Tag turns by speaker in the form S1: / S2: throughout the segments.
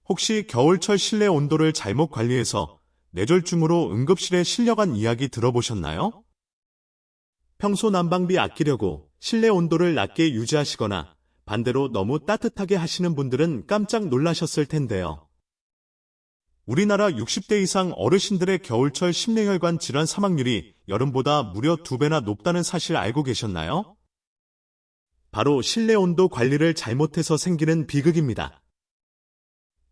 S1: 혹시 겨울철 실내 온도를 잘못 관리해서 뇌졸중으로 응급실에 실려간 이야기 들어보셨나요? 평소 난방비 아끼려고 실내 온도를 낮게 유지하시거나 반대로 너무 따뜻하게 하시는 분들은 깜짝 놀라셨을 텐데요. 우리나라 60대 이상 어르신들의 겨울철 심뇌혈관 질환 사망률이 여름보다 무려 2배나 높다는 사실 알고 계셨나요? 바로 실내 온도 관리를 잘못해서 생기는 비극입니다.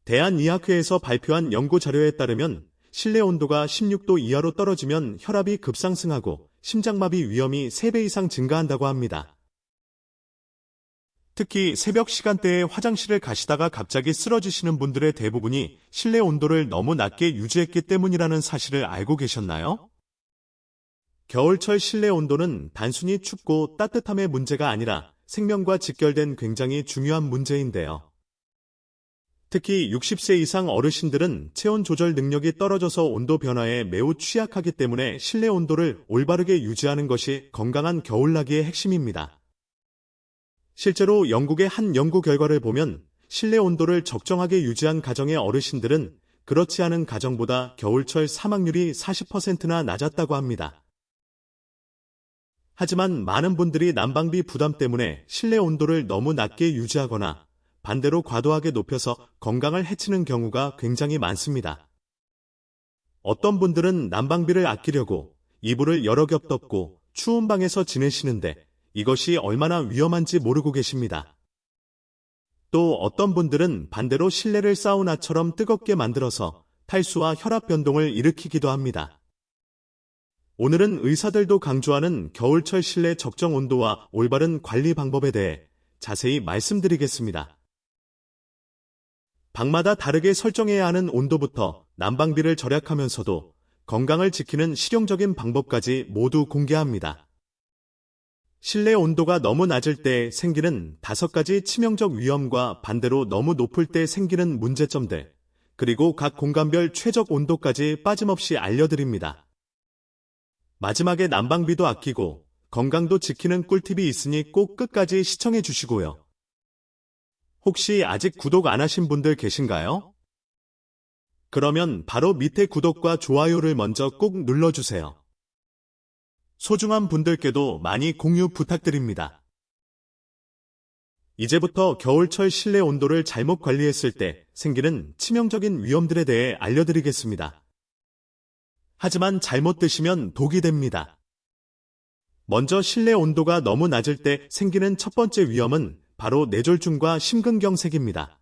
S1: 대한의학회에서 발표한 연구 자료에 따르면 실내 온도가 16도 이하로 떨어지면 혈압이 급상승하고 심장마비 위험이 3배 이상 증가한다고 합니다. 특히 새벽 시간대에 화장실을 가시다가 갑자기 쓰러지시는 분들의 대부분이 실내 온도를 너무 낮게 유지했기 때문이라는 사실을 알고 계셨나요? 겨울철 실내 온도는 단순히 춥고 따뜻함의 문제가 아니라 생명과 직결된 굉장히 중요한 문제인데요. 특히 60세 이상 어르신들은 체온 조절 능력이 떨어져서 온도 변화에 매우 취약하기 때문에 실내 온도를 올바르게 유지하는 것이 건강한 겨울나기의 핵심입니다. 실제로 영국의 한 연구 결과를 보면 실내 온도를 적정하게 유지한 가정의 어르신들은 그렇지 않은 가정보다 겨울철 사망률이 40%나 낮았다고 합니다. 하지만 많은 분들이 난방비 부담 때문에 실내 온도를 너무 낮게 유지하거나 반대로 과도하게 높여서 건강을 해치는 경우가 굉장히 많습니다. 어떤 분들은 난방비를 아끼려고 이불을 여러 겹 덮고 추운 방에서 지내시는데 이것이 얼마나 위험한지 모르고 계십니다. 또 어떤 분들은 반대로 실내를 사우나처럼 뜨겁게 만들어서 탈수와 혈압 변동을 일으키기도 합니다. 오늘은 의사들도 강조하는 겨울철 실내 적정 온도와 올바른 관리 방법에 대해 자세히 말씀드리겠습니다. 방마다 다르게 설정해야 하는 온도부터 난방비를 절약하면서도 건강을 지키는 실용적인 방법까지 모두 공개합니다. 실내 온도가 너무 낮을 때 생기는 5가지 치명적 위험과 반대로 너무 높을 때 생기는 문제점들, 그리고 각 공간별 최적 온도까지 빠짐없이 알려드립니다. 마지막에 난방비도 아끼고 건강도 지키는 꿀팁이 있으니 꼭 끝까지 시청해 주시고요. 혹시 아직 구독 안 하신 분들 계신가요? 그러면 바로 밑에 구독과 좋아요를 먼저 꼭 눌러주세요. 소중한 분들께도 많이 공유 부탁드립니다. 이제부터 겨울철 실내 온도를 잘못 관리했을 때 생기는 치명적인 위험들에 대해 알려드리겠습니다. 하지만 잘못 드시면 독이 됩니다. 먼저 실내 온도가 너무 낮을 때 생기는 첫 번째 위험은 바로 뇌졸중과 심근경색입니다.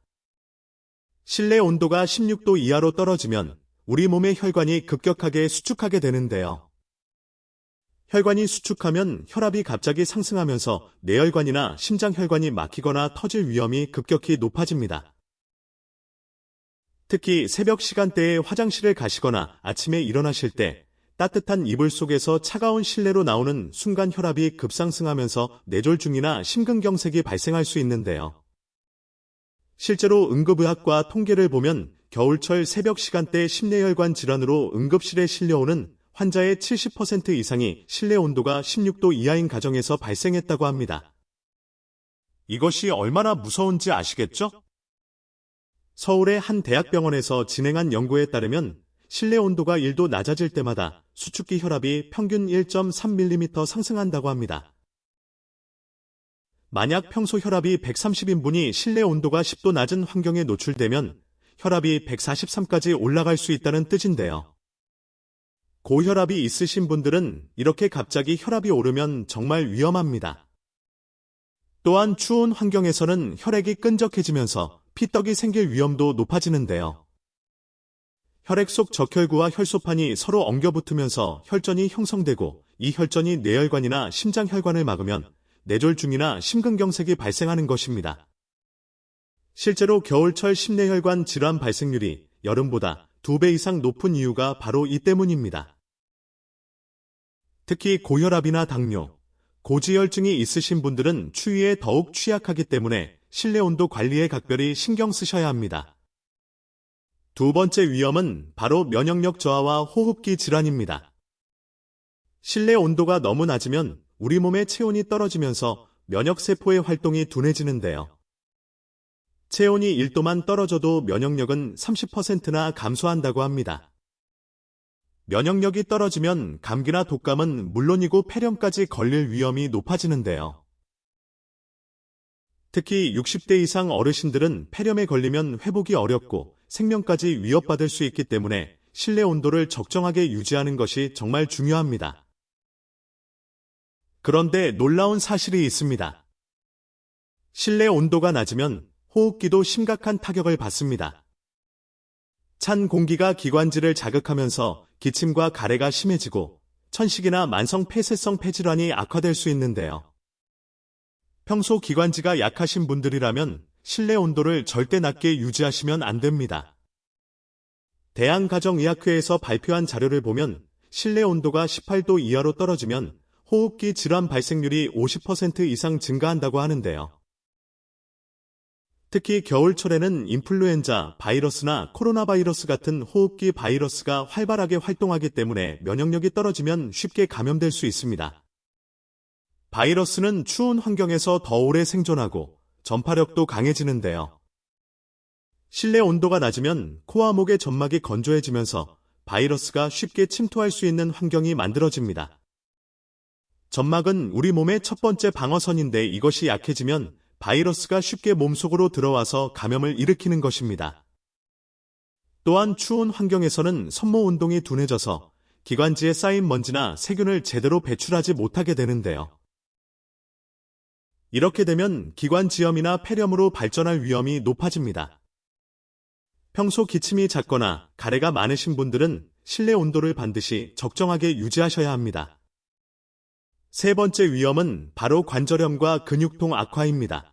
S1: 실내 온도가 16도 이하로 떨어지면 우리 몸의 혈관이 급격하게 수축하게 되는데요. 혈관이 수축하면 혈압이 갑자기 상승하면서 뇌혈관이나 심장혈관이 막히거나 터질 위험이 급격히 높아집니다. 특히 새벽 시간대에 화장실을 가시거나 아침에 일어나실 때 따뜻한 이불 속에서 차가운 실내로 나오는 순간 혈압이 급상승하면서 뇌졸중이나 심근경색이 발생할 수 있는데요. 실제로 응급의학과 통계를 보면 겨울철 새벽 시간대 심뇌혈관 질환으로 응급실에 실려오는 환자의 70% 이상이 실내 온도가 16도 이하인 가정에서 발생했다고 합니다. 이것이 얼마나 무서운지 아시겠죠? 서울의 한 대학병원에서 진행한 연구에 따르면 실내 온도가 1도 낮아질 때마다 수축기 혈압이 평균 1.3mm 상승한다고 합니다. 만약 평소 혈압이 130인분이 실내 온도가 10도 낮은 환경에 노출되면 혈압이 143까지 올라갈 수 있다는 뜻인데요. 고혈압이 있으신 분들은 이렇게 갑자기 혈압이 오르면 정말 위험합니다. 또한 추운 환경에서는 혈액이 끈적해지면서 피떡이 생길 위험도 높아지는데요. 혈액 속 적혈구와 혈소판이 서로 엉겨붙으면서 혈전이 형성되고 이 혈전이 뇌혈관이나 심장혈관을 막으면 뇌졸중이나 심근경색이 발생하는 것입니다. 실제로 겨울철 심뇌혈관 질환 발생률이 여름보다 2배 이상 높은 이유가 바로 이 때문입니다. 특히 고혈압이나 당뇨, 고지혈증이 있으신 분들은 추위에 더욱 취약하기 때문에 실내 온도 관리에 각별히 신경 쓰셔야 합니다. 두 번째 위험은 바로 면역력 저하와 호흡기 질환입니다. 실내 온도가 너무 낮으면 우리 몸의 체온이 떨어지면서 면역세포의 활동이 둔해지는데요. 체온이 1도만 떨어져도 면역력은 30%나 감소한다고 합니다. 면역력이 떨어지면 감기나 독감은 물론이고 폐렴까지 걸릴 위험이 높아지는데요. 특히 60대 이상 어르신들은 폐렴에 걸리면 회복이 어렵고 생명까지 위협받을 수 있기 때문에 실내 온도를 적정하게 유지하는 것이 정말 중요합니다. 그런데 놀라운 사실이 있습니다. 실내 온도가 낮으면 호흡기도 심각한 타격을 받습니다. 찬 공기가 기관지를 자극하면서 기침과 가래가 심해지고 천식이나 만성 폐쇄성 폐질환이 악화될 수 있는데요. 평소 기관지가 약하신 분들이라면 실내 온도를 절대 낮게 유지하시면 안 됩니다. 대한가정의학회에서 발표한 자료를 보면 실내 온도가 18도 이하로 떨어지면 호흡기 질환 발생률이 50% 이상 증가한다고 하는데요. 특히 겨울철에는 인플루엔자 바이러스나 코로나 바이러스 같은 호흡기 바이러스가 활발하게 활동하기 때문에 면역력이 떨어지면 쉽게 감염될 수 있습니다. 바이러스는 추운 환경에서 더 오래 생존하고 전파력도 강해지는데요. 실내 온도가 낮으면 코와 목의 점막이 건조해지면서 바이러스가 쉽게 침투할 수 있는 환경이 만들어집니다. 점막은 우리 몸의 첫 번째 방어선인데 이것이 약해지면 바이러스가 쉽게 몸속으로 들어와서 감염을 일으키는 것입니다. 또한 추운 환경에서는 섬모 운동이 둔해져서 기관지에 쌓인 먼지나 세균을 제대로 배출하지 못하게 되는데요. 이렇게 되면 기관지염이나 폐렴으로 발전할 위험이 높아집니다. 평소 기침이 잦거나 가래가 많으신 분들은 실내 온도를 반드시 적정하게 유지하셔야 합니다. 세 번째 위험은 바로 관절염과 근육통 악화입니다.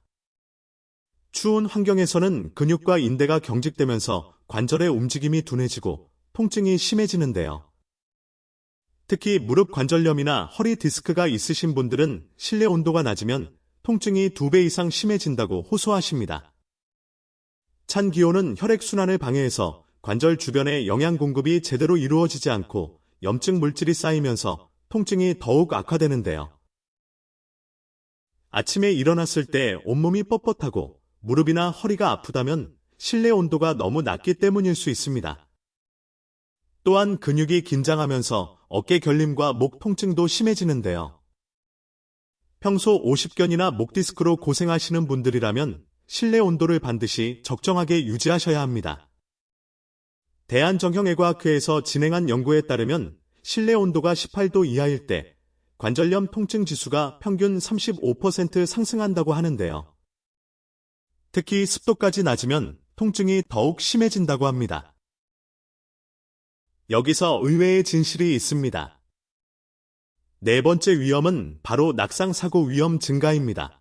S1: 추운 환경에서는 근육과 인대가 경직되면서 관절의 움직임이 둔해지고 통증이 심해지는데요. 특히 무릎 관절염이나 허리 디스크가 있으신 분들은 실내 온도가 낮으면 통증이 2배 이상 심해진다고 호소하십니다. 찬 기온은 혈액순환을 방해해서 관절 주변의 영양 공급이 제대로 이루어지지 않고 염증 물질이 쌓이면서 통증이 더욱 악화되는데요. 아침에 일어났을 때 온몸이 뻣뻣하고 무릎이나 허리가 아프다면 실내 온도가 너무 낮기 때문일 수 있습니다. 또한 근육이 긴장하면서 어깨 결림과 목 통증도 심해지는데요. 평소 오십견이나 목 디스크로 고생하시는 분들이라면 실내 온도를 반드시 적정하게 유지하셔야 합니다. 대한정형외과학회에서 진행한 연구에 따르면 실내 온도가 18도 이하일 때 관절염 통증 지수가 평균 35% 상승한다고 하는데요. 특히 습도까지 낮으면 통증이 더욱 심해진다고 합니다. 여기서 의외의 진실이 있습니다. 네 번째 위험은 바로 낙상사고 위험 증가입니다.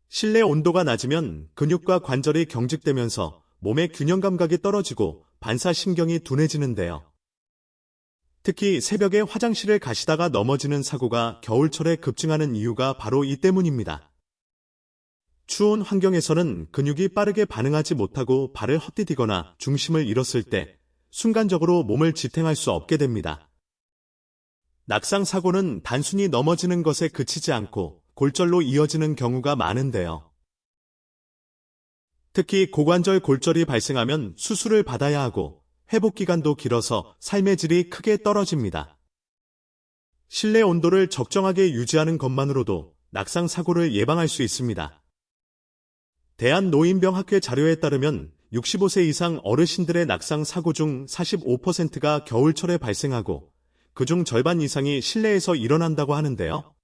S1: 실내 온도가 낮으면 근육과 관절이 경직되면서 몸의 균형 감각이 떨어지고 반사신경이 둔해지는데요. 특히 새벽에 화장실을 가시다가 넘어지는 사고가 겨울철에 급증하는 이유가 바로 이 때문입니다. 추운 환경에서는 근육이 빠르게 반응하지 못하고 발을 헛디디거나 중심을 잃었을 때 순간적으로 몸을 지탱할 수 없게 됩니다. 낙상 사고는 단순히 넘어지는 것에 그치지 않고 골절로 이어지는 경우가 많은데요. 특히 고관절 골절이 발생하면 수술을 받아야 하고 회복 기간도 길어서 삶의 질이 크게 떨어집니다. 실내 온도를 적정하게 유지하는 것만으로도 낙상 사고를 예방할 수 있습니다. 대한노인병학회 자료에 따르면 65세 이상 어르신들의 낙상 사고 중 45%가 겨울철에 발생하고 그중 절반 이상이 실내에서 일어난다고 하는데요.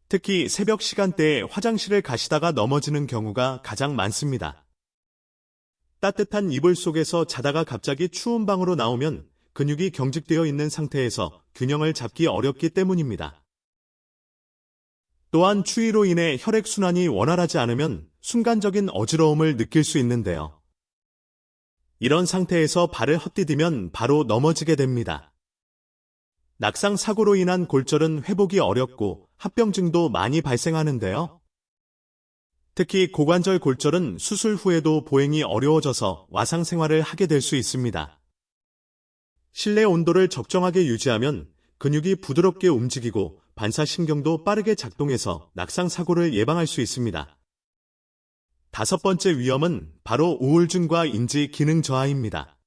S1: 특히 새벽 시간대에 화장실을 가시다가 넘어지는 경우가 가장 많습니다. 따뜻한 이불 속에서 자다가 갑자기 추운 방으로 나오면 근육이 경직되어 있는 상태에서 균형을 잡기 어렵기 때문입니다. 또한 추위로 인해 혈액순환이 원활하지 않으면 순간적인 어지러움을 느낄 수 있는데요. 이런 상태에서 발을 헛디디면 바로 넘어지게 됩니다. 낙상 사고로 인한 골절은 회복이 어렵고 합병증도 많이 발생하는데요. 특히 고관절 골절은 수술 후에도 보행이 어려워져서 와상 생활을 하게 될 수 있습니다. 실내 온도를 적정하게 유지하면 근육이 부드럽게 움직이고 반사신경도 빠르게 작동해서 낙상 사고를 예방할 수 있습니다. 다섯 번째 위험은 바로 우울증과 인지 기능 저하입니다.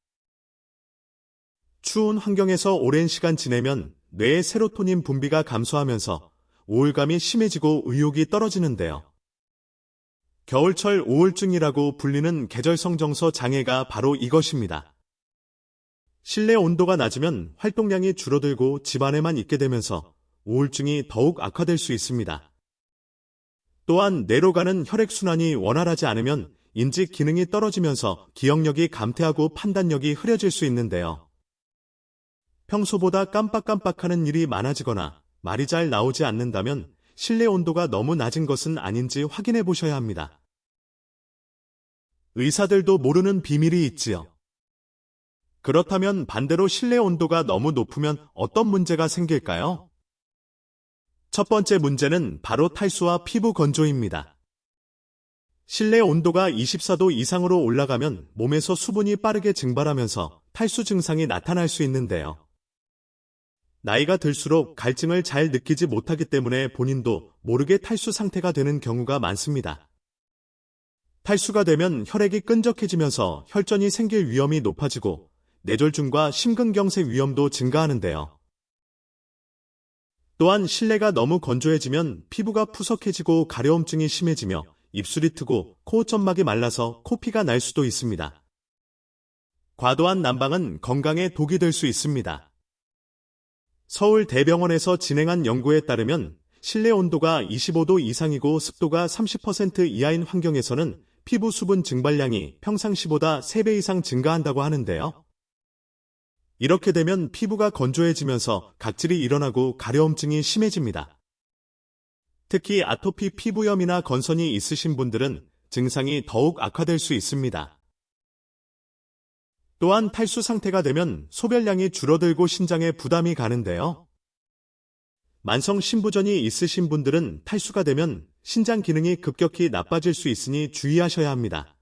S1: 추운 환경에서 오랜 시간 지내면 뇌의 세로토닌 분비가 감소하면서 우울감이 심해지고 의욕이 떨어지는데요. 겨울철 우울증이라고 불리는 계절성 정서 장애가 바로 이것입니다. 실내 온도가 낮으면 활동량이 줄어들고 집 안에만 있게 되면서 우울증이 더욱 악화될 수 있습니다. 또한 뇌로 가는 혈액순환이 원활하지 않으면 인지 기능이 떨어지면서 기억력이 감퇴하고 판단력이 흐려질 수 있는데요. 평소보다 깜빡깜빡하는 일이 많아지거나 말이 잘 나오지 않는다면 실내 온도가 너무 낮은 것은 아닌지 확인해 보셔야 합니다. 의사들도 모르는 비밀이 있지요. 그렇다면 반대로 실내 온도가 너무 높으면 어떤 문제가 생길까요? 첫 번째 문제는 바로 탈수와 피부 건조입니다. 실내 온도가 24도 이상으로 올라가면 몸에서 수분이 빠르게 증발하면서 탈수 증상이 나타날 수 있는데요. 나이가 들수록 갈증을 잘 느끼지 못하기 때문에 본인도 모르게 탈수 상태가 되는 경우가 많습니다. 탈수가 되면 혈액이 끈적해지면서 혈전이 생길 위험이 높아지고 뇌졸중과 심근경색 위험도 증가하는데요. 또한 실내가 너무 건조해지면 피부가 푸석해지고 가려움증이 심해지며 입술이 트고 코점막이 말라서 코피가 날 수도 있습니다. 과도한 난방은 건강에 독이 될 수 있습니다. 서울대병원에서 진행한 연구에 따르면 실내 온도가 25도 이상이고 습도가 30% 이하인 환경에서는 피부 수분 증발량이 평상시보다 3배 이상 증가한다고 하는데요. 이렇게 되면 피부가 건조해지면서 각질이 일어나고 가려움증이 심해집니다. 특히 아토피 피부염이나 건선이 있으신 분들은 증상이 더욱 악화될 수 있습니다. 또한 탈수 상태가 되면 소변량이 줄어들고 신장에 부담이 가는데요. 만성 신부전이 있으신 분들은 탈수가 되면 신장 기능이 급격히 나빠질 수 있으니 주의하셔야 합니다.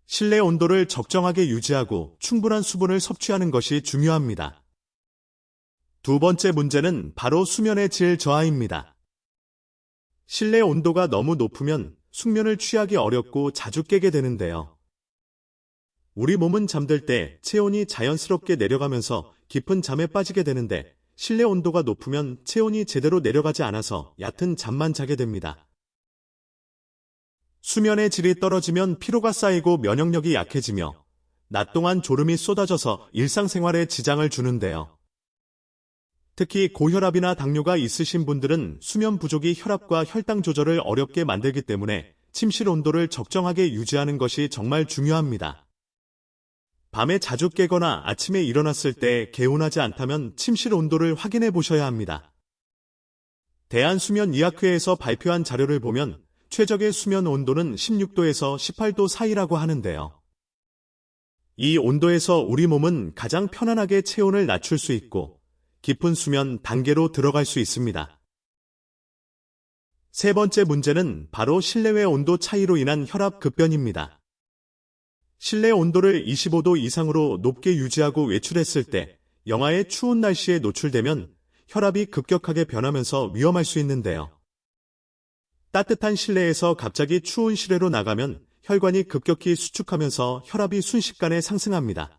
S1: 실내 온도를 적정하게 유지하고 충분한 수분을 섭취하는 것이 중요합니다. 두 번째 문제는 바로 수면의 질 저하입니다. 실내 온도가 너무 높으면 숙면을 취하기 어렵고 자주 깨게 되는데요. 우리 몸은 잠들 때 체온이 자연스럽게 내려가면서 깊은 잠에 빠지게 되는데 실내 온도가 높으면 체온이 제대로 내려가지 않아서 얕은 잠만 자게 됩니다. 수면의 질이 떨어지면 피로가 쌓이고 면역력이 약해지며 낮 동안 졸음이 쏟아져서 일상생활에 지장을 주는데요. 특히 고혈압이나 당뇨가 있으신 분들은 수면 부족이 혈압과 혈당 조절을 어렵게 만들기 때문에 침실 온도를 적정하게 유지하는 것이 정말 중요합니다. 밤에 자주 깨거나 아침에 일어났을 때 개운하지 않다면 침실 온도를 확인해 보셔야 합니다. 대한수면의학회에서 발표한 자료를 보면 최적의 수면 온도는 16도에서 18도 사이라고 하는데요. 이 온도에서 우리 몸은 가장 편안하게 체온을 낮출 수 있고 깊은 수면 단계로 들어갈 수 있습니다. 세 번째 문제는 바로 실내외 온도 차이로 인한 혈압 급변입니다. 실내 온도를 25도 이상으로 높게 유지하고 외출했을 때 영하의 추운 날씨에 노출되면 혈압이 급격하게 변하면서 위험할 수 있는데요. 따뜻한 실내에서 갑자기 추운 실외로 나가면 혈관이 급격히 수축하면서 혈압이 순식간에 상승합니다.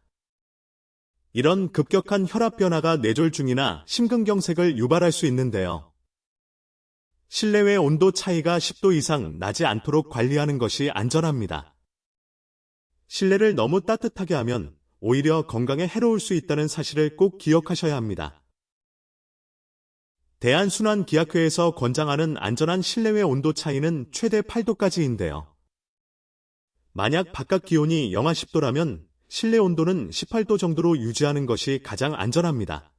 S1: 이런 급격한 혈압 변화가 뇌졸중이나 심근경색을 유발할 수 있는데요. 실내외 온도 차이가 10도 이상 나지 않도록 관리하는 것이 안전합니다. 실내를 너무 따뜻하게 하면 오히려 건강에 해로울 수 있다는 사실을 꼭 기억하셔야 합니다. 대한순환기학회에서 권장하는 안전한 실내외 온도 차이는 최대 8도까지인데요. 만약 바깥 기온이 영하 10도라면 실내 온도는 18도 정도로 유지하는 것이 가장 안전합니다.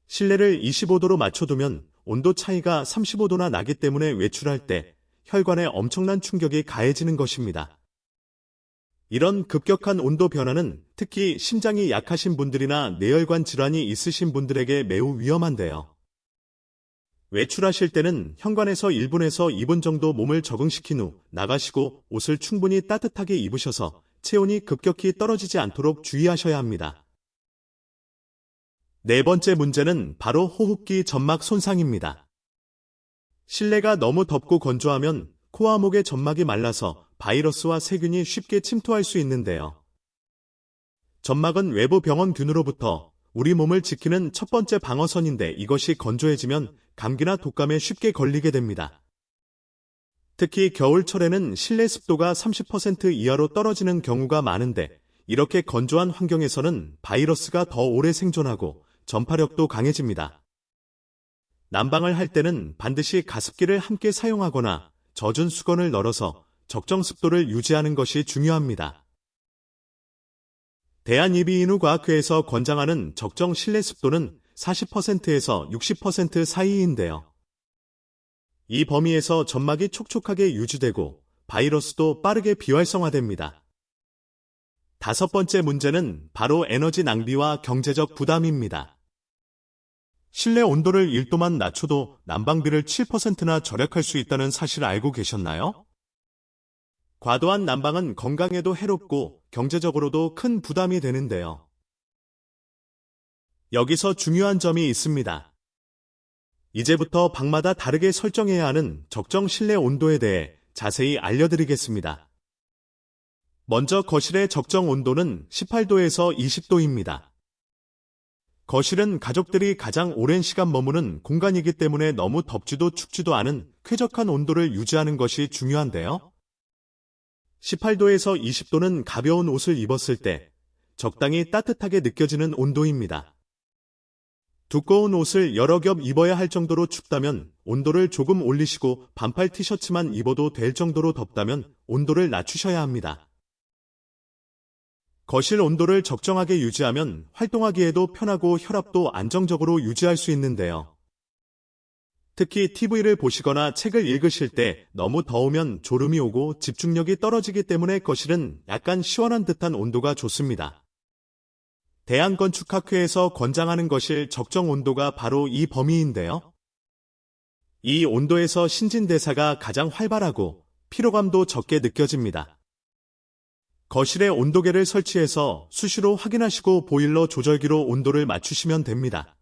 S1: 실내를 25도로 맞춰두면 온도 차이가 35도나 나기 때문에 외출할 때 혈관에 엄청난 충격이 가해지는 것입니다. 이런 급격한 온도 변화는 특히 심장이 약하신 분들이나 뇌혈관 질환이 있으신 분들에게 매우 위험한데요. 외출하실 때는 현관에서 1분에서 2분 정도 몸을 적응시킨 후 나가시고 옷을 충분히 따뜻하게 입으셔서 체온이 급격히 떨어지지 않도록 주의하셔야 합니다. 네 번째 문제는 바로 호흡기 점막 손상입니다. 실내가 너무 덥고 건조하면 코와 목의 점막이 말라서 바이러스와 세균이 쉽게 침투할 수 있는데요. 점막은 외부 병원균으로부터 우리 몸을 지키는 첫 번째 방어선인데 이것이 건조해지면 감기나 독감에 쉽게 걸리게 됩니다. 특히 겨울철에는 실내 습도가 30% 이하로 떨어지는 경우가 많은데 이렇게 건조한 환경에서는 바이러스가 더 오래 생존하고 전파력도 강해집니다. 난방을 할 때는 반드시 가습기를 함께 사용하거나 젖은 수건을 널어서 적정 습도를 유지하는 것이 중요합니다. 대한이비인후과학회에서 권장하는 적정 실내 습도는 40%에서 60% 사이인데요. 이 범위에서 점막이 촉촉하게 유지되고 바이러스도 빠르게 비활성화됩니다. 다섯 번째 문제는 바로 에너지 낭비와 경제적 부담입니다. 실내 온도를 1도만 낮춰도 난방비를 7%나 절약할 수 있다는 사실 알고 계셨나요? 과도한 난방은 건강에도 해롭고 경제적으로도 큰 부담이 되는데요. 여기서 중요한 점이 있습니다. 이제부터 방마다 다르게 설정해야 하는 적정 실내 온도에 대해 자세히 알려드리겠습니다. 먼저 거실의 적정 온도는 18도에서 20도입니다. 거실은 가족들이 가장 오랜 시간 머무는 공간이기 때문에 너무 덥지도 춥지도 않은 쾌적한 온도를 유지하는 것이 중요한데요. 18도에서 20도는 가벼운 옷을 입었을 때 적당히 따뜻하게 느껴지는 온도입니다. 두꺼운 옷을 여러 겹 입어야 할 정도로 춥다면 온도를 조금 올리시고 반팔 티셔츠만 입어도 될 정도로 덥다면 온도를 낮추셔야 합니다. 거실 온도를 적정하게 유지하면 활동하기에도 편하고 혈압도 안정적으로 유지할 수 있는데요. 특히 TV를 보시거나 책을 읽으실 때 너무 더우면 졸음이 오고 집중력이 떨어지기 때문에 거실은 약간 시원한 듯한 온도가 좋습니다. 대한건축학회에서 권장하는 거실 적정 온도가 바로 이 범위인데요. 이 온도에서 신진대사가 가장 활발하고 피로감도 적게 느껴집니다. 거실에 온도계를 설치해서 수시로 확인하시고 보일러 조절기로 온도를 맞추시면 됩니다.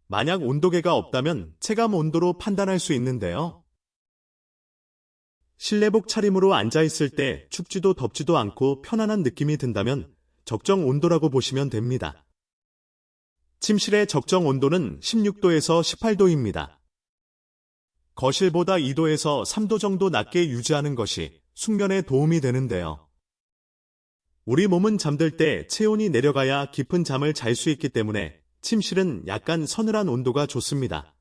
S1: 만약 온도계가 없다면 체감 온도로 판단할 수 있는데요. 실내복 차림으로 앉아있을 때 춥지도 덥지도 않고 편안한 느낌이 든다면 적정 온도라고 보시면 됩니다. 침실의 적정 온도는 16도에서 18도입니다. 거실보다 2도에서 3도 정도 낮게 유지하는 것이 숙면에 도움이 되는데요. 우리 몸은 잠들 때 체온이 내려가야 깊은 잠을 잘 수 있기 때문에 침실은 약간 서늘한 온도가 좋습니다.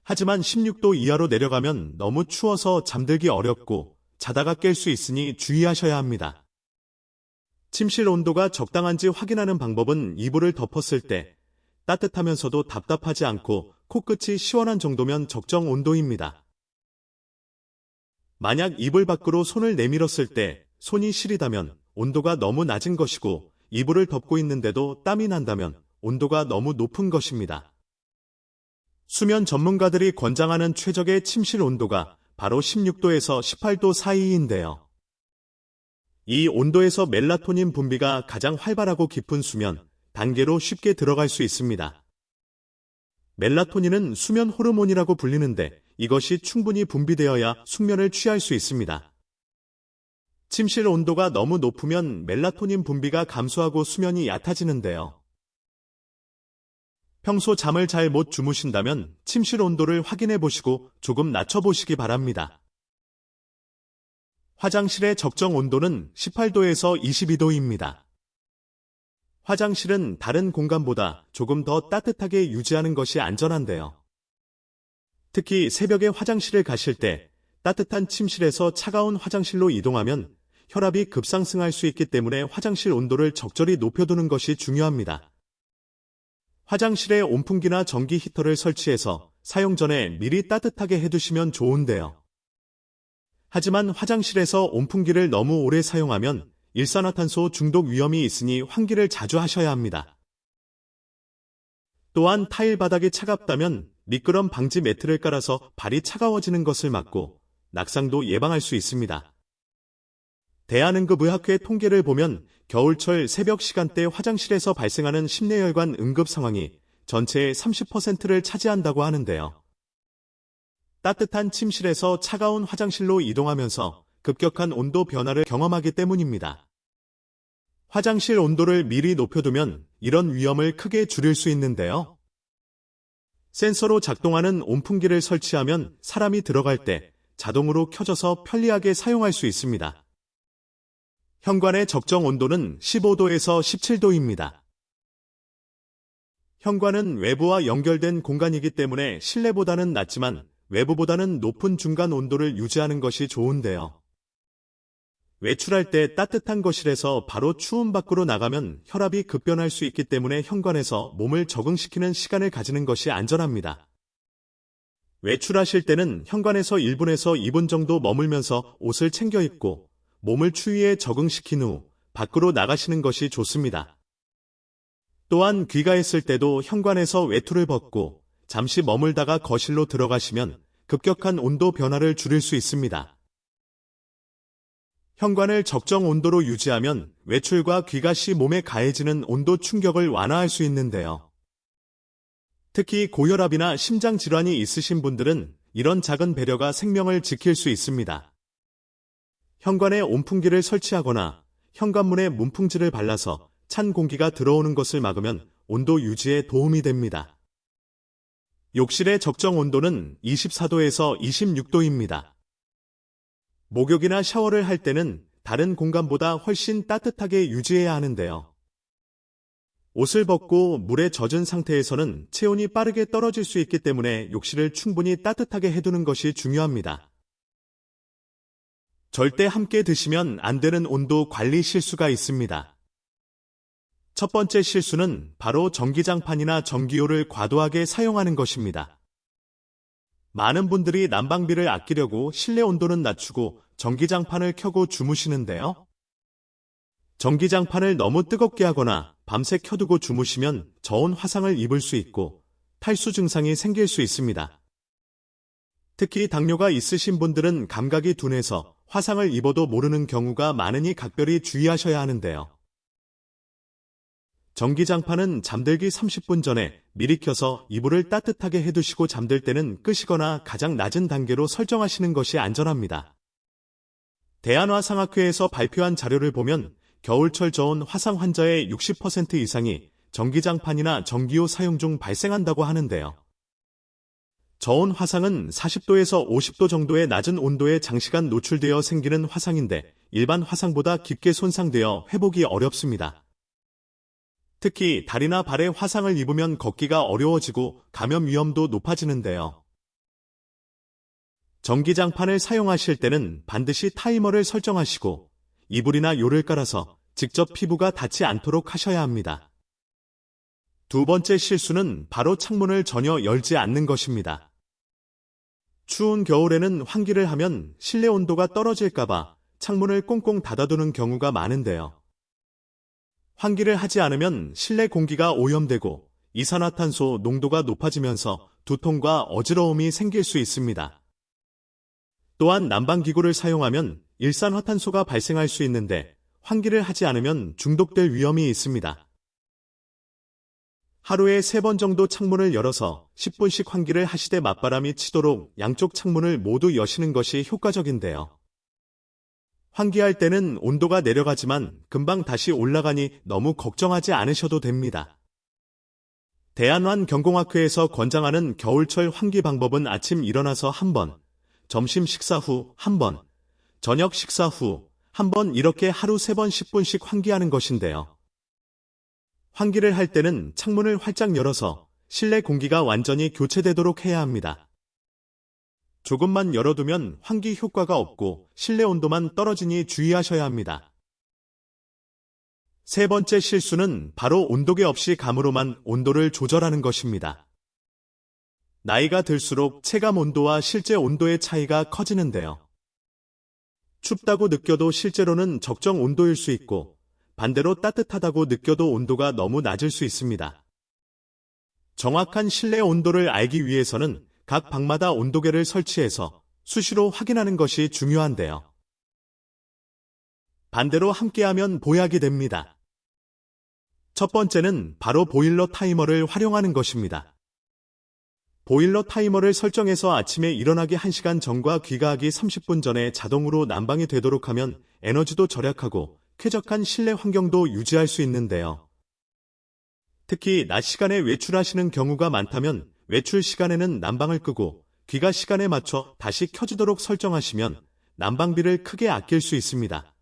S1: 하지만 16도 이하로 내려가면 너무 추워서 잠들기 어렵고 자다가 깰 수 있으니 주의하셔야 합니다. 침실 온도가 적당한지 확인하는 방법은 이불을 덮었을 때 따뜻하면서도 답답하지 않고 코끝이 시원한 정도면 적정 온도입니다. 만약 이불 밖으로 손을 내밀었을 때 손이 시리다면 온도가 너무 낮은 것이고 이불을 덮고 있는데도 땀이 난다면 온도가 너무 높은 것입니다. 수면 전문가들이 권장하는 최적의 침실 온도가 바로 16도에서 18도 사이인데요. 이 온도에서 멜라토닌 분비가 가장 활발하고 깊은 수면 단계로 쉽게 들어갈 수 있습니다. 멜라토닌은 수면 호르몬이라고 불리는데 이것이 충분히 분비되어야 숙면을 취할 수 있습니다. 침실 온도가 너무 높으면 멜라토닌 분비가 감소하고 수면이 얕아지는데요. 평소 잠을 잘 못 주무신다면 침실 온도를 확인해 보시고 조금 낮춰보시기 바랍니다. 화장실의 적정 온도는 18도에서 22도입니다. 화장실은 다른 공간보다 조금 더 따뜻하게 유지하는 것이 안전한데요. 특히 새벽에 화장실을 가실 때 따뜻한 침실에서 차가운 화장실로 이동하면 혈압이 급상승할 수 있기 때문에 화장실 온도를 적절히 높여두는 것이 중요합니다. 화장실에 온풍기나 전기 히터를 설치해서 사용 전에 미리 따뜻하게 해두시면 좋은데요. 하지만 화장실에서 온풍기를 너무 오래 사용하면 일산화탄소 중독 위험이 있으니 환기를 자주 하셔야 합니다. 또한 타일 바닥이 차갑다면 미끄럼 방지 매트를 깔아서 발이 차가워지는 것을 막고 낙상도 예방할 수 있습니다. 대한응급의학회 통계를 보면 겨울철 새벽 시간대 화장실에서 발생하는 심내혈관 응급 상황이 전체의 30%를 차지한다고 하는데요. 따뜻한 침실에서 차가운 화장실로 이동하면서 급격한 온도 변화를 경험하기 때문입니다. 화장실 온도를 미리 높여두면 이런 위험을 크게 줄일 수 있는데요. 센서로 작동하는 온풍기를 설치하면 사람이 들어갈 때 자동으로 켜져서 편리하게 사용할 수 있습니다. 현관의 적정 온도는 15도에서 17도입니다. 현관은 외부와 연결된 공간이기 때문에 실내보다는 낮지만 외부보다는 높은 중간 온도를 유지하는 것이 좋은데요. 외출할 때 따뜻한 거실에서 바로 추운 밖으로 나가면 혈압이 급변할 수 있기 때문에 현관에서 몸을 적응시키는 시간을 가지는 것이 안전합니다. 외출하실 때는 현관에서 1분에서 2분 정도 머물면서 옷을 챙겨 입고 몸을 추위에 적응시킨 후 밖으로 나가시는 것이 좋습니다. 또한 귀가했을 때도 현관에서 외투를 벗고 잠시 머물다가 거실로 들어가시면 급격한 온도 변화를 줄일 수 있습니다. 현관을 적정 온도로 유지하면 외출과 귀가 시 몸에 가해지는 온도 충격을 완화할 수 있는데요. 특히 고혈압이나 심장 질환이 있으신 분들은 이런 작은 배려가 생명을 지킬 수 있습니다. 현관에 온풍기를 설치하거나 현관문에 문풍지를 발라서 찬 공기가 들어오는 것을 막으면 온도 유지에 도움이 됩니다. 욕실의 적정 온도는 24도에서 26도입니다. 목욕이나 샤워를 할 때는 다른 공간보다 훨씬 따뜻하게 유지해야 하는데요. 옷을 벗고 물에 젖은 상태에서는 체온이 빠르게 떨어질 수 있기 때문에 욕실을 충분히 따뜻하게 해두는 것이 중요합니다. 절대 함께 드시면 안 되는 온도 관리 실수가 있습니다. 첫 번째 실수는 바로 전기장판이나 전기요를 과도하게 사용하는 것입니다. 많은 분들이 난방비를 아끼려고 실내 온도는 낮추고 전기장판을 켜고 주무시는데요. 전기장판을 너무 뜨겁게 하거나 밤새 켜두고 주무시면 저온 화상을 입을 수 있고 탈수 증상이 생길 수 있습니다. 특히 당뇨가 있으신 분들은 감각이 둔해서 화상을 입어도 모르는 경우가 많으니 각별히 주의하셔야 하는데요. 전기장판은 잠들기 30분 전에 미리 켜서 이불을 따뜻하게 해두시고 잠들 때는 끄시거나 가장 낮은 단계로 설정하시는 것이 안전합니다. 대한화상학회에서 발표한 자료를 보면 겨울철 저온 화상 환자의 60% 이상이 전기장판이나 전기요 사용 중 발생한다고 하는데요. 저온 화상은 40도에서 50도 정도의 낮은 온도에 장시간 노출되어 생기는 화상인데 일반 화상보다 깊게 손상되어 회복이 어렵습니다. 특히 다리나 발에 화상을 입으면 걷기가 어려워지고 감염 위험도 높아지는데요. 전기장판을 사용하실 때는 반드시 타이머를 설정하시고 이불이나 요를 깔아서 직접 피부가 닿지 않도록 하셔야 합니다. 두 번째 실수는 바로 창문을 전혀 열지 않는 것입니다. 추운 겨울에는 환기를 하면 실내 온도가 떨어질까봐 창문을 꽁꽁 닫아두는 경우가 많은데요. 환기를 하지 않으면 실내 공기가 오염되고 이산화탄소 농도가 높아지면서 두통과 어지러움이 생길 수 있습니다. 또한 난방기구를 사용하면 일산화탄소가 발생할 수 있는데 환기를 하지 않으면 중독될 위험이 있습니다. 하루에 3번 정도 창문을 열어서 10분씩 환기를 하시되 맞바람이 치도록 양쪽 창문을 모두 여시는 것이 효과적인데요. 환기할 때는 온도가 내려가지만 금방 다시 올라가니 너무 걱정하지 않으셔도 됩니다. 대한환경공학회에서 권장하는 겨울철 환기 방법은 아침 일어나서 1번, 점심 식사 후 1번, 저녁 식사 후 1번 이렇게 하루 3번 10분씩 환기하는 것인데요. 환기를 할 때는 창문을 활짝 열어서 실내 공기가 완전히 교체되도록 해야 합니다. 조금만 열어두면 환기 효과가 없고 실내 온도만 떨어지니 주의하셔야 합니다. 세 번째 실수는 바로 온도계 없이 감으로만 온도를 조절하는 것입니다. 나이가 들수록 체감 온도와 실제 온도의 차이가 커지는데요. 춥다고 느껴도 실제로는 적정 온도일 수 있고 반대로 따뜻하다고 느껴도 온도가 너무 낮을 수 있습니다. 정확한 실내 온도를 알기 위해서는 각 방마다 온도계를 설치해서 수시로 확인하는 것이 중요한데요. 반대로 함께하면 보약이 됩니다. 첫 번째는 바로 보일러 타이머를 활용하는 것입니다. 보일러 타이머를 설정해서 아침에 일어나기 1시간 전과 귀가하기 30분 전에 자동으로 난방이 되도록 하면 에너지도 절약하고 쾌적한 실내 환경도 유지할 수 있는데요. 특히 낮 시간에 외출하시는 경우가 많다면 외출 시간에는 난방을 끄고 귀가 시간에 맞춰 다시 켜지도록 설정하시면 난방비를 크게 아낄 수 있습니다.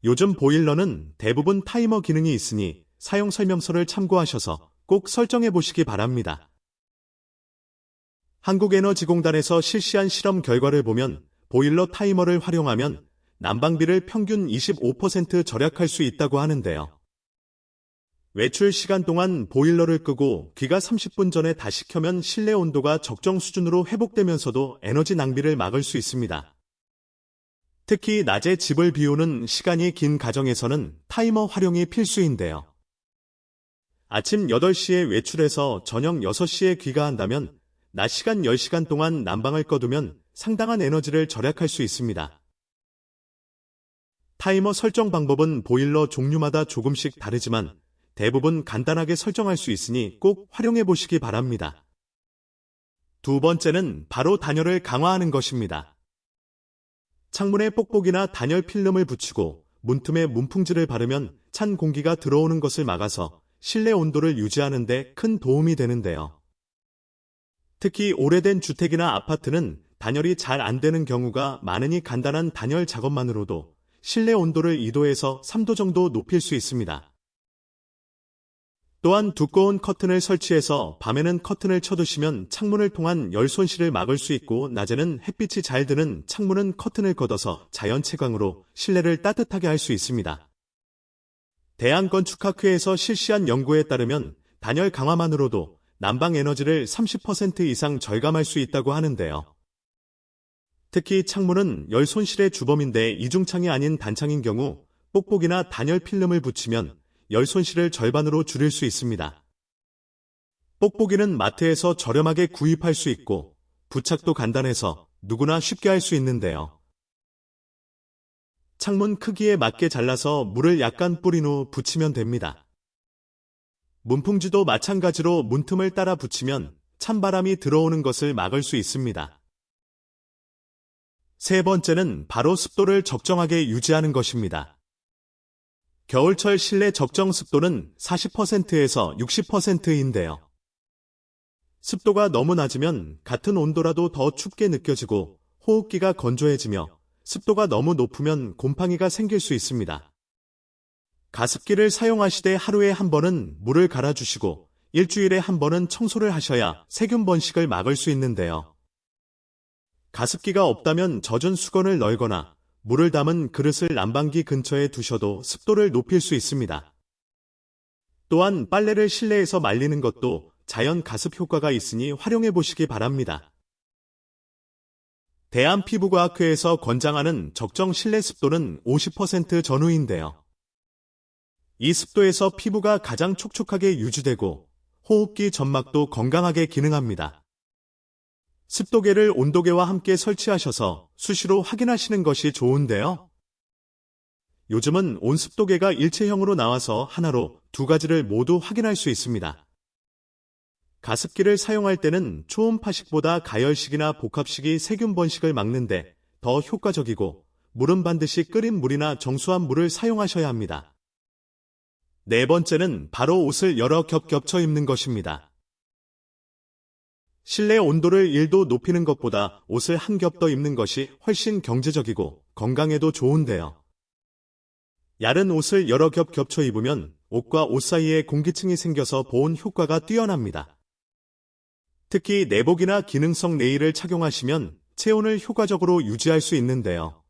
S1: 요즘 보일러는 대부분 타이머 기능이 있으니 사용 설명서를 참고하셔서 꼭 설정해 보시기 바랍니다. 한국에너지공단에서 실시한 실험 결과를 보면 보일러 타이머를 활용하면 난방비를 평균 25% 절약할 수 있다고 하는데요. 외출 시간 동안 보일러를 끄고 귀가 30분 전에 다시 켜면 실내 온도가 적정 수준으로 회복되면서도 에너지 낭비를 막을 수 있습니다. 특히 낮에 집을 비우는 시간이 긴 가정에서는 타이머 활용이 필수인데요. 아침 8시에 외출해서 저녁 6시에 귀가한다면 낮 시간 10시간 동안 난방을 꺼두면 상당한 에너지를 절약할 수 있습니다. 타이머 설정 방법은 보일러 종류마다 조금씩 다르지만 대부분 간단하게 설정할 수 있으니 꼭 활용해 보시기 바랍니다. 두 번째는 바로 단열을 강화하는 것입니다. 창문에 뽁뽁이나 단열 필름을 붙이고 문틈에 문풍지를 바르면 찬 공기가 들어오는 것을 막아서 실내 온도를 유지하는 데 큰 도움이 되는데요. 특히 오래된 주택이나 아파트는 단열이 잘 안 되는 경우가 많으니 간단한 단열 작업만으로도 실내 온도를 2도에서 3도 정도 높일 수 있습니다. 또한 두꺼운 커튼을 설치해서 밤에는 커튼을 쳐두시면 창문을 통한 열 손실을 막을 수 있고 낮에는 햇빛이 잘 드는 창문은 커튼을 걷어서 자연 채광으로 실내를 따뜻하게 할 수 있습니다. 대한건축학회에서 실시한 연구에 따르면 단열 강화만으로도 난방 에너지를 30% 이상 절감할 수 있다고 하는데요. 특히 창문은 열 손실의 주범인데 이중창이 아닌 단창인 경우 뽁뽁이나 단열 필름을 붙이면 열 손실을 절반으로 줄일 수 있습니다. 뽁뽁이는 마트에서 저렴하게 구입할 수 있고 부착도 간단해서 누구나 쉽게 할 수 있는데요. 창문 크기에 맞게 잘라서 물을 약간 뿌린 후 붙이면 됩니다. 문풍지도 마찬가지로 문틈을 따라 붙이면 찬바람이 들어오는 것을 막을 수 있습니다. 세 번째는 바로 습도를 적정하게 유지하는 것입니다. 겨울철 실내 적정 습도는 40%에서 60%인데요. 습도가 너무 낮으면 같은 온도라도 더 춥게 느껴지고 호흡기가 건조해지며 습도가 너무 높으면 곰팡이가 생길 수 있습니다. 가습기를 사용하시되 하루에 한 번은 물을 갈아주시고 일주일에 한 번은 청소를 하셔야 세균 번식을 막을 수 있는데요. 가습기가 없다면 젖은 수건을 널거나 물을 담은 그릇을 난방기 근처에 두셔도 습도를 높일 수 있습니다. 또한 빨래를 실내에서 말리는 것도 자연 가습 효과가 있으니 활용해 보시기 바랍니다. 대한피부과학회에서 권장하는 적정 실내 습도는 50% 전후인데요. 이 습도에서 피부가 가장 촉촉하게 유지되고 호흡기 점막도 건강하게 기능합니다. 습도계를 온도계와 함께 설치하셔서 수시로 확인하시는 것이 좋은데요. 요즘은 온습도계가 일체형으로 나와서 하나로 두 가지를 모두 확인할 수 있습니다. 가습기를 사용할 때는 초음파식보다 가열식이나 복합식이 세균 번식을 막는데 더 효과적이고 물은 반드시 끓인 물이나 정수한 물을 사용하셔야 합니다. 네 번째는 바로 옷을 여러 겹 겹쳐 입는 것입니다. 실내 온도를 1도 높이는 것보다 옷을 한 겹 더 입는 것이 훨씬 경제적이고 건강에도 좋은데요. 얇은 옷을 여러 겹 겹쳐 입으면 옷과 옷 사이에 공기층이 생겨서 보온 효과가 뛰어납니다. 특히 내복이나 기능성 네일을 착용하시면 체온을 효과적으로 유지할 수 있는데요.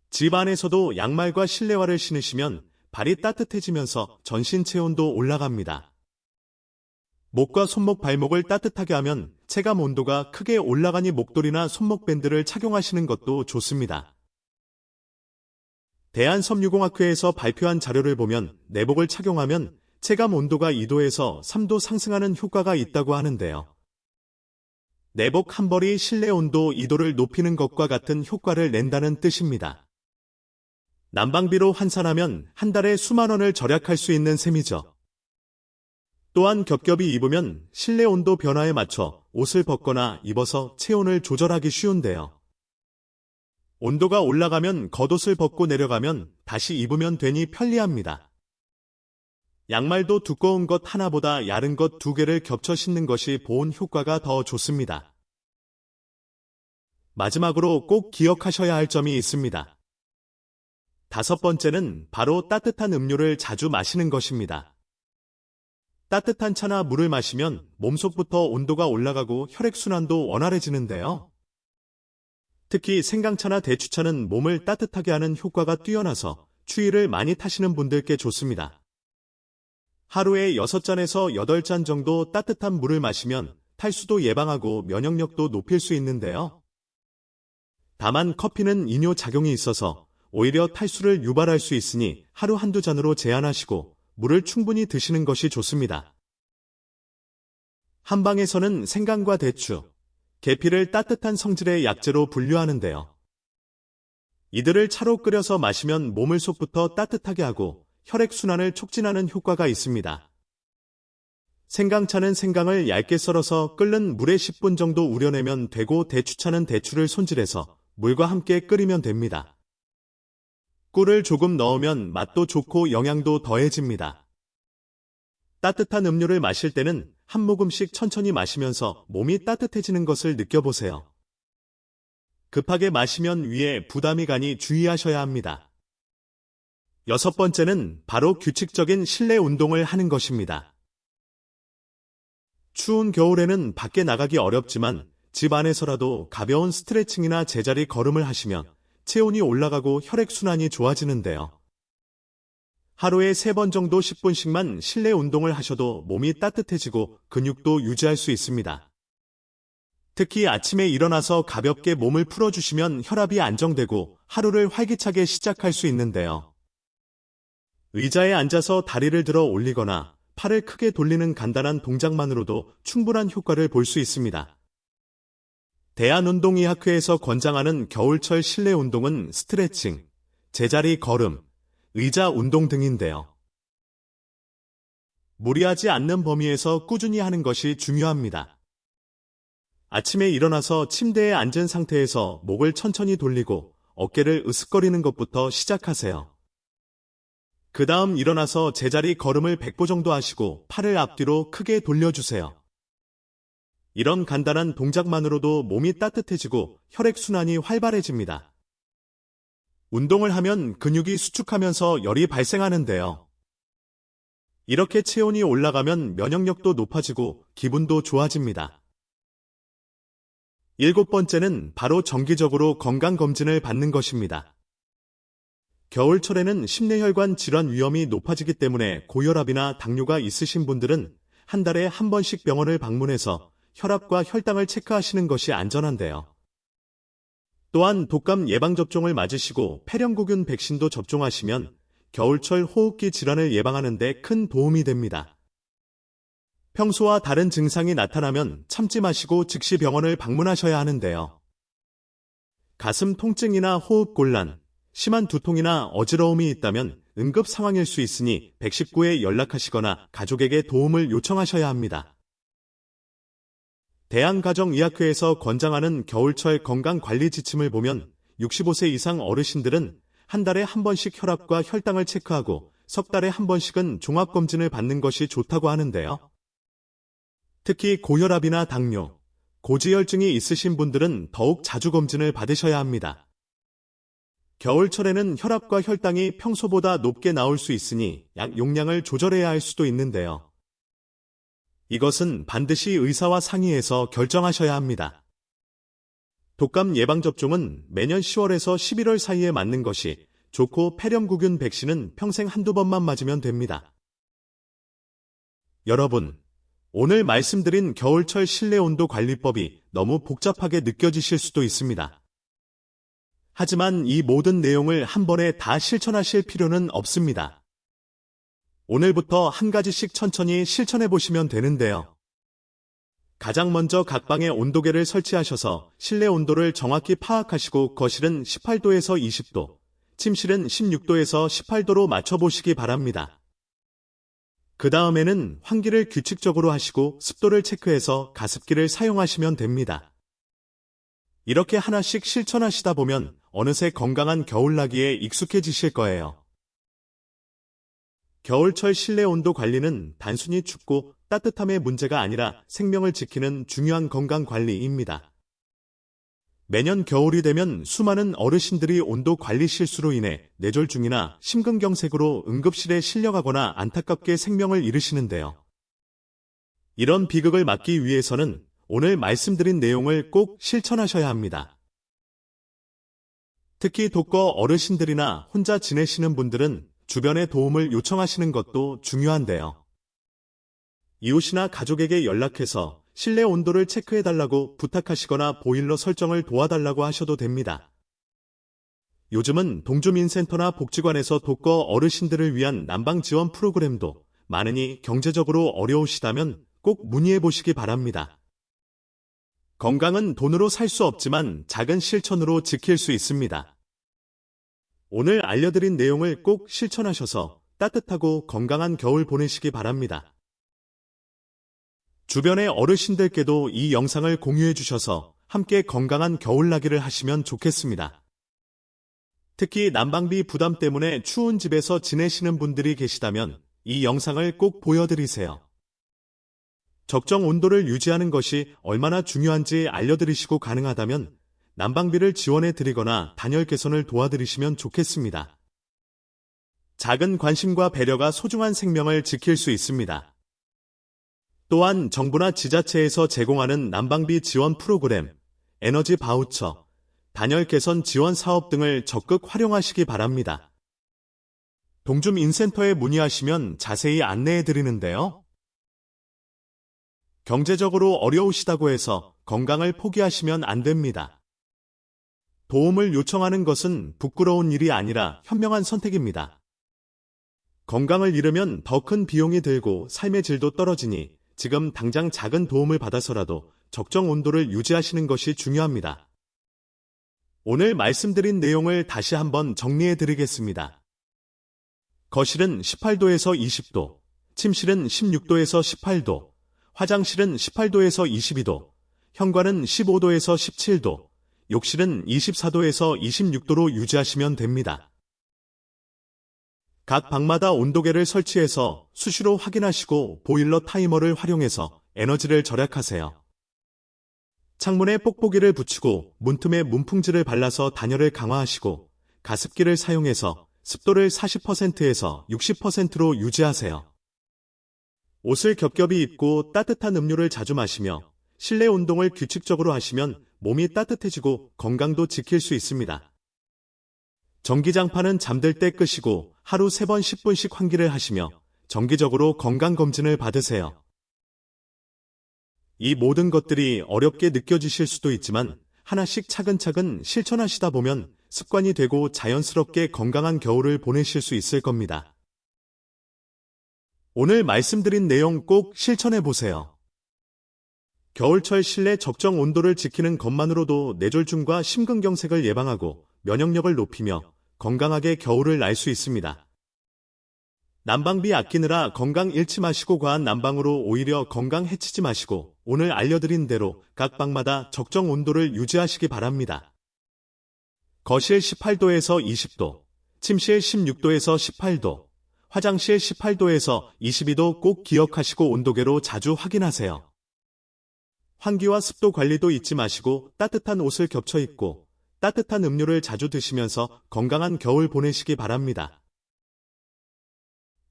S1: 집 안에서도 양말과 실내화를 신으시면 발이 따뜻해지면서 전신 체온도 올라갑니다. 목과 손목, 발목을 따뜻하게 하면 체감 온도가 크게 올라가니 목도리나 손목 밴드를 착용하시는 것도 좋습니다. 대한섬유공학회에서 발표한 자료를 보면 내복을 착용하면 체감 온도가 2도에서 3도 상승하는 효과가 있다고 하는데요. 내복 한 벌이 실내 온도 2도를 높이는 것과 같은 효과를 낸다는 뜻입니다. 난방비로 환산하면 한 달에 수만 원을 절약할 수 있는 셈이죠. 또한 겹겹이 입으면 실내 온도 변화에 맞춰 옷을 벗거나 입어서 체온을 조절하기 쉬운데요. 온도가 올라가면 겉옷을 벗고 내려가면 다시 입으면 되니 편리합니다. 양말도 두꺼운 것 하나보다 얇은 것 두 개를 겹쳐 신는 것이 보온 효과가 더 좋습니다. 마지막으로 꼭 기억하셔야 할 점이 있습니다. 5번째는 바로 따뜻한 음료를 자주 마시는 것입니다. 따뜻한 차나 물을 마시면 몸속부터 온도가 올라가고 혈액순환도 원활해지는데요. 특히 생강차나 대추차는 몸을 따뜻하게 하는 효과가 뛰어나서 추위를 많이 타시는 분들께 좋습니다. 하루에 6잔에서 8잔 정도 따뜻한 물을 마시면 탈수도 예방하고 면역력도 높일 수 있는데요. 다만 커피는 이뇨 작용이 있어서 오히려 탈수를 유발할 수 있으니 하루 한두 잔으로 제한하시고 물을 충분히 드시는 것이 좋습니다. 한방에서는 생강과 대추, 계피를 따뜻한 성질의 약재로 분류하는데요. 이들을 차로 끓여서 마시면 몸을 속부터 따뜻하게 하고 혈액순환을 촉진하는 효과가 있습니다. 생강차는 생강을 얇게 썰어서 끓는 물에 10분 정도 우려내면 되고 대추차는 대추를 손질해서 물과 함께 끓이면 됩니다. 꿀을 조금 넣으면 맛도 좋고 영양도 더해집니다. 따뜻한 음료를 마실 때는 한 모금씩 천천히 마시면서 몸이 따뜻해지는 것을 느껴보세요. 급하게 마시면 위에 부담이 가니 주의하셔야 합니다. 6번째는 바로 규칙적인 실내 운동을 하는 것입니다. 추운 겨울에는 밖에 나가기 어렵지만 집 안에서라도 가벼운 스트레칭이나 제자리 걸음을 하시면 체온이 올라가고 혈액순환이 좋아지는데요. 하루에 3번 정도 10분씩만 실내 운동을 하셔도 몸이 따뜻해지고 근육도 유지할 수 있습니다. 특히 아침에 일어나서 가볍게 몸을 풀어주시면 혈압이 안정되고 하루를 활기차게 시작할 수 있는데요. 의자에 앉아서 다리를 들어 올리거나 팔을 크게 돌리는 간단한 동작만으로도 충분한 효과를 볼 수 있습니다. 대한운동의학회에서 권장하는 겨울철 실내 운동은 스트레칭, 제자리 걸음, 의자 운동 등인데요. 무리하지 않는 범위에서 꾸준히 하는 것이 중요합니다. 아침에 일어나서 침대에 앉은 상태에서 목을 천천히 돌리고 어깨를 으쓱거리는 것부터 시작하세요. 그 다음 일어나서 제자리 걸음을 100보 정도 하시고 팔을 앞뒤로 크게 돌려주세요. 이런 간단한 동작만으로도 몸이 따뜻해지고 혈액순환이 활발해집니다. 운동을 하면 근육이 수축하면서 열이 발생하는데요. 이렇게 체온이 올라가면 면역력도 높아지고 기분도 좋아집니다. 7번째는 바로 정기적으로 건강검진을 받는 것입니다. 겨울철에는 심내혈관 질환 위험이 높아지기 때문에 고혈압이나 당뇨가 있으신 분들은 한 달에 한 번씩 병원을 방문해서 혈압과 혈당을 체크하시는 것이 안전한데요. 또한 독감 예방접종을 맞으시고 폐렴구균 백신도 접종하시면 겨울철 호흡기 질환을 예방하는 데 큰 도움이 됩니다. 평소와 다른 증상이 나타나면 참지 마시고 즉시 병원을 방문하셔야 하는데요. 가슴 통증이나 호흡곤란, 심한 두통이나 어지러움이 있다면 응급 상황일 수 있으니 119에 연락하시거나 가족에게 도움을 요청하셔야 합니다. 대한가정의학회에서 권장하는 겨울철 건강관리 지침을 보면 65세 이상 어르신들은 한 달에 한 번씩 혈압과 혈당을 체크하고 석 달에 한 번씩은 종합검진을 받는 것이 좋다고 하는데요. 특히 고혈압이나 당뇨, 고지혈증이 있으신 분들은 더욱 자주 검진을 받으셔야 합니다. 겨울철에는 혈압과 혈당이 평소보다 높게 나올 수 있으니 약 용량을 조절해야 할 수도 있는데요. 이것은 반드시 의사와 상의해서 결정하셔야 합니다. 독감 예방접종은 매년 10월에서 11월 사이에 맞는 것이 좋고 폐렴구균 백신은 평생 한두 번만 맞으면 됩니다. 여러분, 오늘 말씀드린 겨울철 실내 온도 관리법이 너무 복잡하게 느껴지실 수도 있습니다. 하지만 이 모든 내용을 한 번에 다 실천하실 필요는 없습니다. 오늘부터 한 가지씩 천천히 실천해 보시면 되는데요. 가장 먼저 각 방에 온도계를 설치하셔서 실내 온도를 정확히 파악하시고 거실은 18도에서 20도, 침실은 16도에서 18도로 맞춰보시기 바랍니다. 그 다음에는 환기를 규칙적으로 하시고 습도를 체크해서 가습기를 사용하시면 됩니다. 이렇게 하나씩 실천하시다 보면 어느새 건강한 겨울나기에 익숙해지실 거예요. 겨울철 실내 온도 관리는 단순히 춥고 따뜻함의 문제가 아니라 생명을 지키는 중요한 건강 관리입니다. 매년 겨울이 되면 수많은 어르신들이 온도 관리 실수로 인해 뇌졸중이나 심근경색으로 응급실에 실려가거나 안타깝게 생명을 잃으시는데요. 이런 비극을 막기 위해서는 오늘 말씀드린 내용을 꼭 실천하셔야 합니다. 특히 독거 어르신들이나 혼자 지내시는 분들은 주변에 도움을 요청하시는 것도 중요한데요. 이웃이나 가족에게 연락해서 실내 온도를 체크해달라고 부탁하시거나 보일러 설정을 도와달라고 하셔도 됩니다. 요즘은 동주민센터나 복지관에서 독거 어르신들을 위한 난방 지원 프로그램도 많으니 경제적으로 어려우시다면 꼭 문의해 보시기 바랍니다. 건강은 돈으로 살 수 없지만 작은 실천으로 지킬 수 있습니다. 오늘 알려드린 내용을 꼭 실천하셔서 따뜻하고 건강한 겨울 보내시기 바랍니다. 주변의 어르신들께도 이 영상을 공유해 주셔서 함께 건강한 겨울나기를 하시면 좋겠습니다. 특히 난방비 부담 때문에 추운 집에서 지내시는 분들이 계시다면 이 영상을 꼭 보여드리세요. 적정 온도를 유지하는 것이 얼마나 중요한지 알려드리시고 가능하다면 난방비를 지원해 드리거나 단열 개선을 도와드리시면 좋겠습니다. 작은 관심과 배려가 소중한 생명을 지킬 수 있습니다. 또한 정부나 지자체에서 제공하는 난방비 지원 프로그램, 에너지 바우처, 단열 개선 지원 사업 등을 적극 활용하시기 바랍니다. 동주민센터에 문의하시면 자세히 안내해 드리는데요. 경제적으로 어려우시다고 해서 건강을 포기하시면 안 됩니다. 도움을 요청하는 것은 부끄러운 일이 아니라 현명한 선택입니다. 건강을 잃으면 더 큰 비용이 들고 삶의 질도 떨어지니 지금 당장 작은 도움을 받아서라도 적정 온도를 유지하시는 것이 중요합니다. 오늘 말씀드린 내용을 다시 한번 정리해 드리겠습니다. 거실은 18도에서 20도, 침실은 16도에서 18도, 화장실은 18도에서 22도, 현관은 15도에서 17도, 욕실은 24도에서 26도로 유지하시면 됩니다. 각 방마다 온도계를 설치해서 수시로 확인하시고 보일러 타이머를 활용해서 에너지를 절약하세요. 창문에 뽁뽁이를 붙이고 문틈에 문풍지를 발라서 단열을 강화하시고 가습기를 사용해서 습도를 40%에서 60%로 유지하세요. 옷을 겹겹이 입고 따뜻한 음료를 자주 마시며 실내 운동을 규칙적으로 하시면 몸이 따뜻해지고 건강도 지킬 수 있습니다. 전기장판은 잠들 때 끄시고 하루 3번 10분씩 환기를 하시며 정기적으로 건강검진을 받으세요. 이 모든 것들이 어렵게 느껴지실 수도 있지만 하나씩 차근차근 실천하시다 보면 습관이 되고 자연스럽게 건강한 겨울을 보내실 수 있을 겁니다. 오늘 말씀드린 내용 꼭 실천해 보세요. 겨울철 실내 적정 온도를 지키는 것만으로도 뇌졸중과 심근경색을 예방하고 면역력을 높이며 건강하게 겨울을 날 수 있습니다. 난방비 아끼느라 건강 잃지 마시고 과한 난방으로 오히려 건강 해치지 마시고 오늘 알려드린 대로 각 방마다 적정 온도를 유지하시기 바랍니다. 거실 18도에서 20도, 침실 16도에서 18도, 화장실 18도에서 22도 꼭 기억하시고 온도계로 자주 확인하세요. 환기와 습도 관리도 잊지 마시고 따뜻한 옷을 겹쳐 입고 따뜻한 음료를 자주 드시면서 건강한 겨울 보내시기 바랍니다.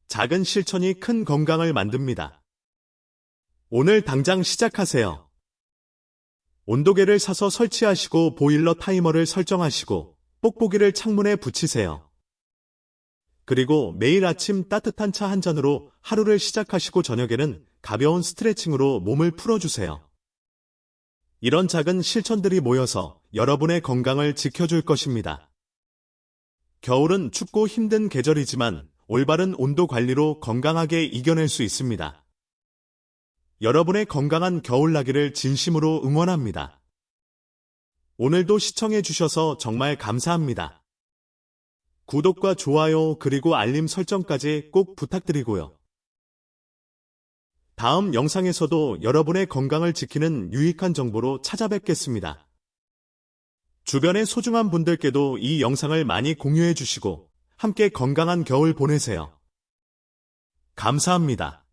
S1: 작은 실천이 큰 건강을 만듭니다. 오늘 당장 시작하세요. 온도계를 사서 설치하시고 보일러 타이머를 설정하시고 뽁뽁이를 창문에 붙이세요. 그리고 매일 아침 따뜻한 차 한 잔으로 하루를 시작하시고 저녁에는 가벼운 스트레칭으로 몸을 풀어주세요. 이런 작은 실천들이 모여서 여러분의 건강을 지켜줄 것입니다. 겨울은 춥고 힘든 계절이지만 올바른 온도 관리로 건강하게 이겨낼 수 있습니다. 여러분의 건강한 겨울나기를 진심으로 응원합니다. 오늘도 시청해 주셔서 정말 감사합니다. 구독과 좋아요 그리고 알림 설정까지 꼭 부탁드리고요. 다음 영상에서도 여러분의 건강을 지키는 유익한 정보로 찾아뵙겠습니다. 주변의 소중한 분들께도 이 영상을 많이 공유해 주시고 함께 건강한 겨울 보내세요. 감사합니다.